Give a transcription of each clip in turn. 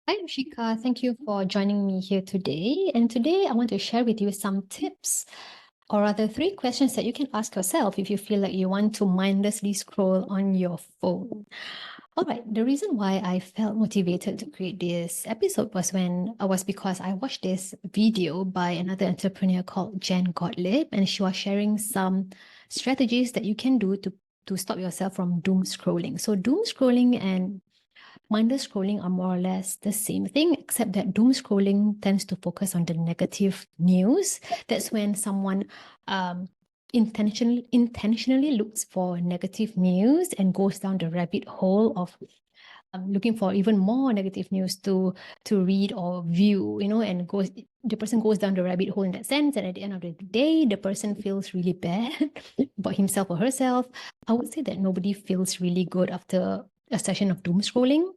Hi, Ashika. Thank you for joining me here today. And today I want to share with you some tips, or rather, three questions that you can ask yourself if you feel like you want to mindlessly scroll on your phone. All right, the reason why I felt motivated to create this episode was because I watched this video by another entrepreneur called Jen Gottlieb, and she was sharing some strategies that you can do to stop yourself from doom scrolling. So doom scrolling and mindless scrolling are more or less the same thing, except that doom scrolling tends to focus on the negative news. That's when someone intentionally looks for negative news and goes down the rabbit hole of looking for even more negative news to read or view, and the person goes down the rabbit hole in that sense. And at the end of the day, the person feels really bad about himself or herself. I would say that nobody feels really good after a session of doom scrolling.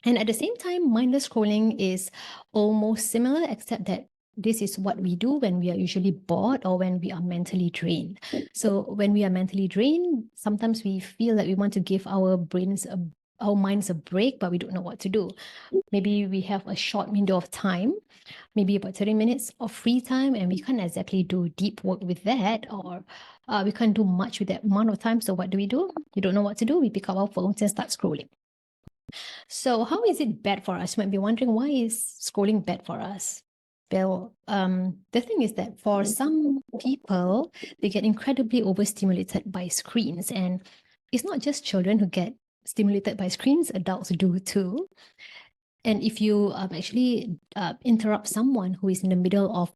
And at the same time, mindless scrolling is almost similar, except that this is what we do when we are usually bored or when we are mentally drained. So when we are mentally drained, sometimes we feel like we want to give our minds a break, but we don't know what to do. Maybe we have a short window of time, maybe about 30 minutes of free time, and we can't exactly do deep work with that, or we can't do much with that amount of time. So what do? We don't know what to do. We pick up our phones and start scrolling. So how is it bad for us? You might be wondering, why is scrolling bad for us? Well, the thing is that for some people, they get incredibly overstimulated by screens. And it's not just children who get stimulated by screens, adults do too. And if you actually interrupt someone who is in the middle of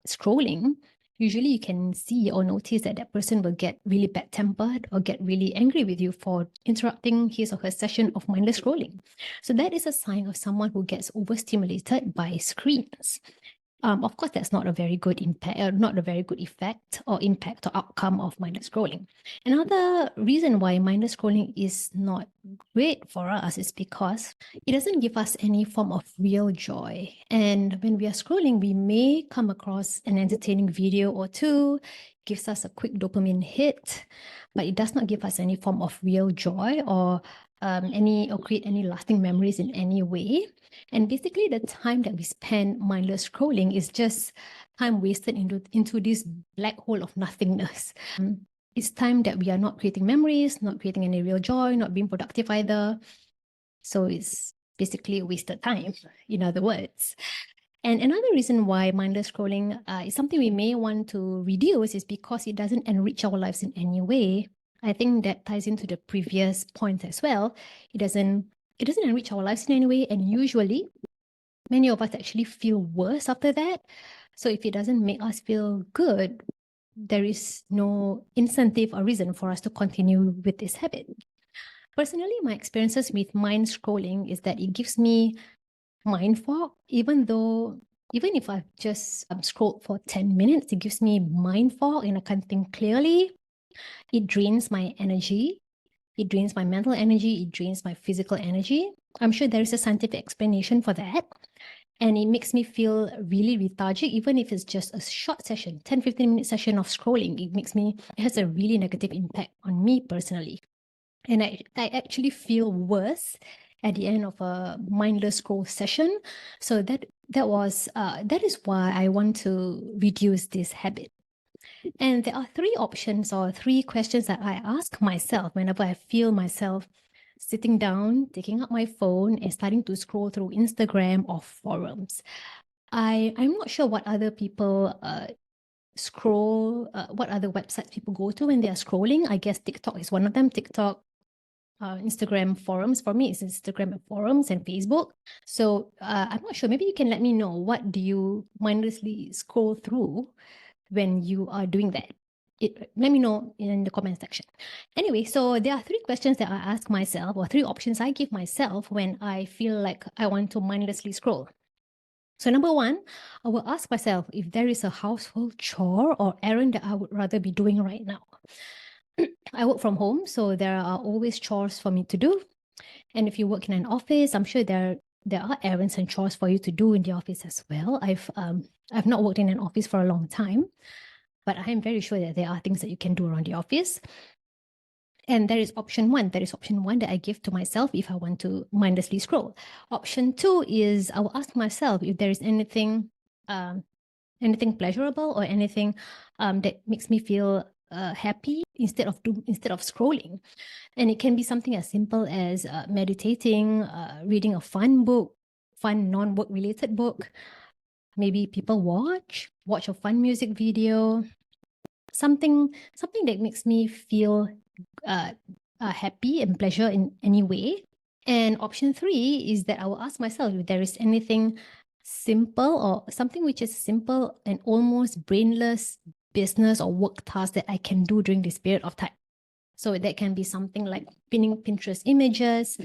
scrolling, usually you can see or notice that that person will get really bad tempered or get really angry with you for interrupting his or her session of mindless scrolling. So that is a sign of someone who gets overstimulated by screens. Of course, that's not a very good impact, not a very good effect or impact or outcome of mindless scrolling. Another reason why mindless scrolling is not great for us is because it doesn't give us any form of real joy. And when we are scrolling, we may come across an entertaining video or two, gives us a quick dopamine hit, but it does not give us any form of real joy or create any lasting memories in any way. And basically, the time that we spend mindless scrolling is just time wasted into this black hole of nothingness. It's time that we are not creating memories, not creating any real joy, not being productive either. So it's basically wasted time, in other words. And another reason why mindless scrolling is something we may want to reduce is because it doesn't enrich our lives in any way. I think that ties into the previous point as well. It doesn't enrich our lives in any way, and usually many of us actually feel worse after that. So if it doesn't make us feel good, there is no incentive or reason for us to continue with this habit. Personally, my experiences with mind scrolling is that it gives me mind fog, even if I've just scrolled for 10 minutes, it gives me mind fog and I can't think clearly. It drains my energy. It drains my mental energy. It drains my physical energy. I'm sure there is a scientific explanation for that. And it makes me feel really lethargic, even if it's just a short session, 10, 15-minute session of scrolling. It has a really negative impact on me personally. And I actually feel worse at the end of a mindless scroll session. So that is why I want to reduce this habit. And there are three options or three questions that I ask myself whenever I feel myself sitting down, taking up my phone and starting to scroll through Instagram or forums. I'm not sure what other people what other websites people go to when they are scrolling. I guess TikTok is one of them. TikTok, Instagram, forums. For me, it's Instagram and forums and Facebook. So I'm not sure. Maybe you can let me know, what do you mindlessly scroll through when you are doing that? Let me know in the comment section. Anyway, so there are three questions that I ask myself, or three options I give myself when I feel like I want to mindlessly scroll. So number one, I will ask myself if there is a household chore or errand that I would rather be doing right now. I work from home, so there are always chores for me to do. And if you work in an office, I'm sure there are errands and chores for you to do in the office as well. I've not worked in an office for a long time, but I am very sure that there are things that you can do around the office. And there is option one. That is option one that I give to myself if I want to mindlessly scroll. Option two is I will ask myself if there is anything pleasurable or anything that makes me feel happy instead of scrolling. And it can be something as simple as meditating, reading a fun non-work related book. Maybe people watch a fun music video, something that makes me feel happy and pleasure in any way. And option three is that I will ask myself if there is anything simple or something which is simple and almost brainless business or work task that I can do during this period of time. So that can be something like pinning Pinterest images,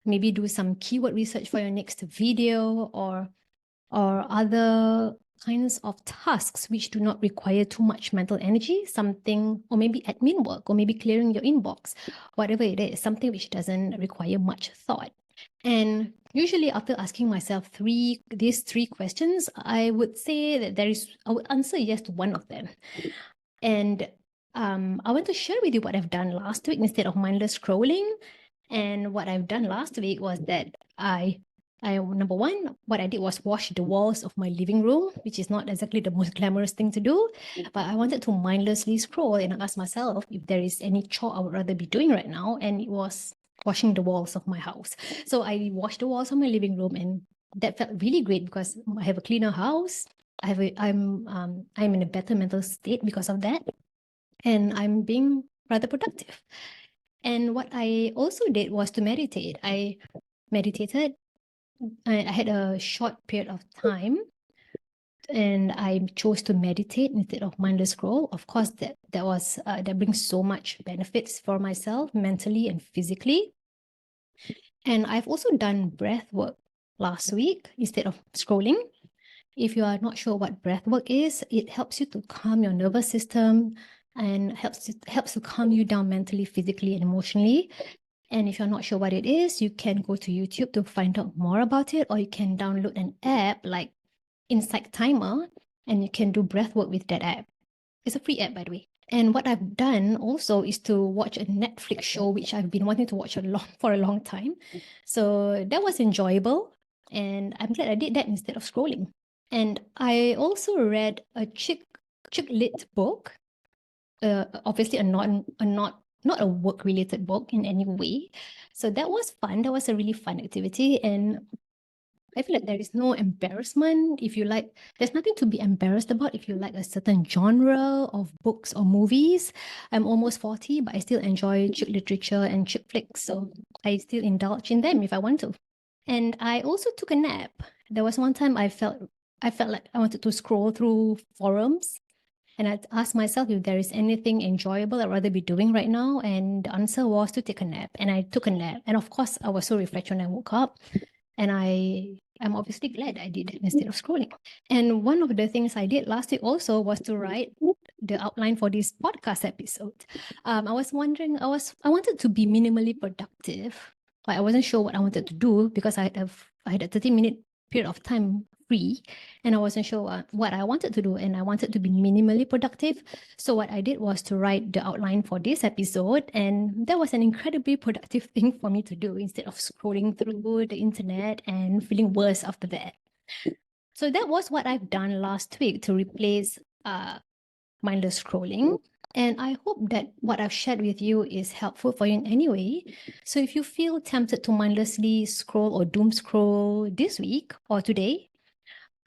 maybe do some keyword research for your next video, or other kinds of tasks which do not require too much mental energy, something, or maybe admin work, or maybe clearing your inbox, whatever it is, something which doesn't require much thought. And usually after asking myself these three questions, I would say that I would answer yes to one of them. And I want to share with you what I've done last week instead of mindless scrolling. And what I've done last week was that I number one, what I did was wash the walls of my living room, which is not exactly the most glamorous thing to do, but I wanted to mindlessly scroll and ask myself if there is any chore I would rather be doing right now, and it was washing the walls of my house. So I washed the walls of my living room, and that felt really great because I have a cleaner house. I'm in a better mental state because of that, and I'm being rather productive. And what I also did was to meditate. I meditated. I had a short period of time, and I chose to meditate instead of mindless scroll. Of course, that brings so much benefits for myself mentally and physically. And I've also done breath work last week instead of scrolling. If you are not sure what breath work is, it helps you to calm your nervous system and helps to calm you down mentally, physically, and emotionally. And if you're not sure what it is, you can go to YouTube to find out more about it, or you can download an app like Insight Timer, and you can do breath work with that app. It's a free app, by the way. And what I've done also is to watch a Netflix show, which I've been wanting to watch for a long time. So that was enjoyable, and I'm glad I did that instead of scrolling. And I also read a chick lit book, obviously not a work-related book in any way. So that was fun. That was a really fun activity. And I feel like there is no embarrassment there's nothing to be embarrassed about if you like a certain genre of books or movies. I'm almost 40, but I still enjoy chick literature and chick flicks. So I still indulge in them if I want to. And I also took a nap. There was one time I felt like I wanted to scroll through forums, and I asked myself if there is anything enjoyable I'd rather be doing right now. And the answer was to take a nap. And I took a nap. And of course, I was so refreshed when I woke up. And I'm obviously glad I did it instead of scrolling. And one of the things I did last week also was to write the outline for this podcast episode. I wanted to be minimally productive, but I wasn't sure what I wanted to do because I had a 30-minute period of time free, and I wasn't sure what I wanted to do, and I wanted to be minimally productive. So what I did was to write the outline for this episode, and that was an incredibly productive thing for me to do instead of scrolling through the internet and feeling worse after that. So that was what I've done last week to replace mindless scrolling. And I hope that what I've shared with you is helpful for you in any way. So if you feel tempted to mindlessly scroll or doom scroll this week or today,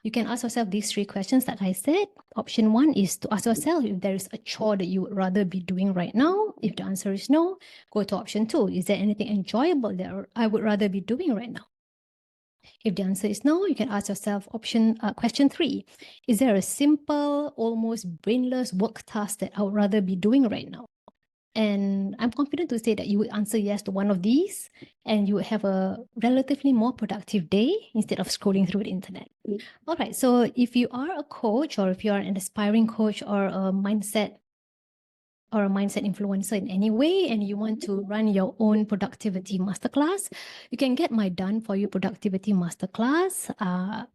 you can ask yourself these three questions that I said. Option one is to ask yourself if there is a chore that you would rather be doing right now. If the answer is no, go to option two. Is there anything enjoyable that I would rather be doing right now? If the answer is no, you can ask yourself question three. Is there a simple, almost brainless work task that I would rather be doing right now? And I'm confident to say that you would answer yes to one of these, and you would have a relatively more productive day instead of scrolling through the internet. All right. So if you are a coach, or if you are an aspiring coach, or a mindset influencer in any way, and you want to run your own productivity masterclass, you can get my Done For You Productivity Masterclass.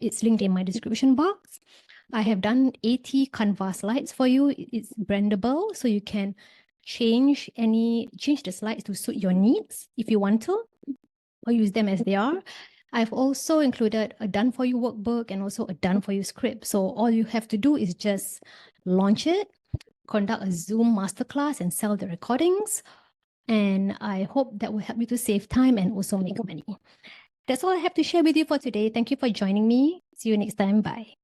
It's linked in my description box. I have done 80 Canva slides for you. It's brandable, so you can change the slides to suit your needs if you want to, or use them as they are. I've also included a done for you workbook and also a done for you script. So all you have to do is just launch it, conduct a Zoom masterclass and sell the recordings. And I hope that will help you to save time and also make money. That's all I have to share with you for today. Thank you for joining me. See you next time. Bye.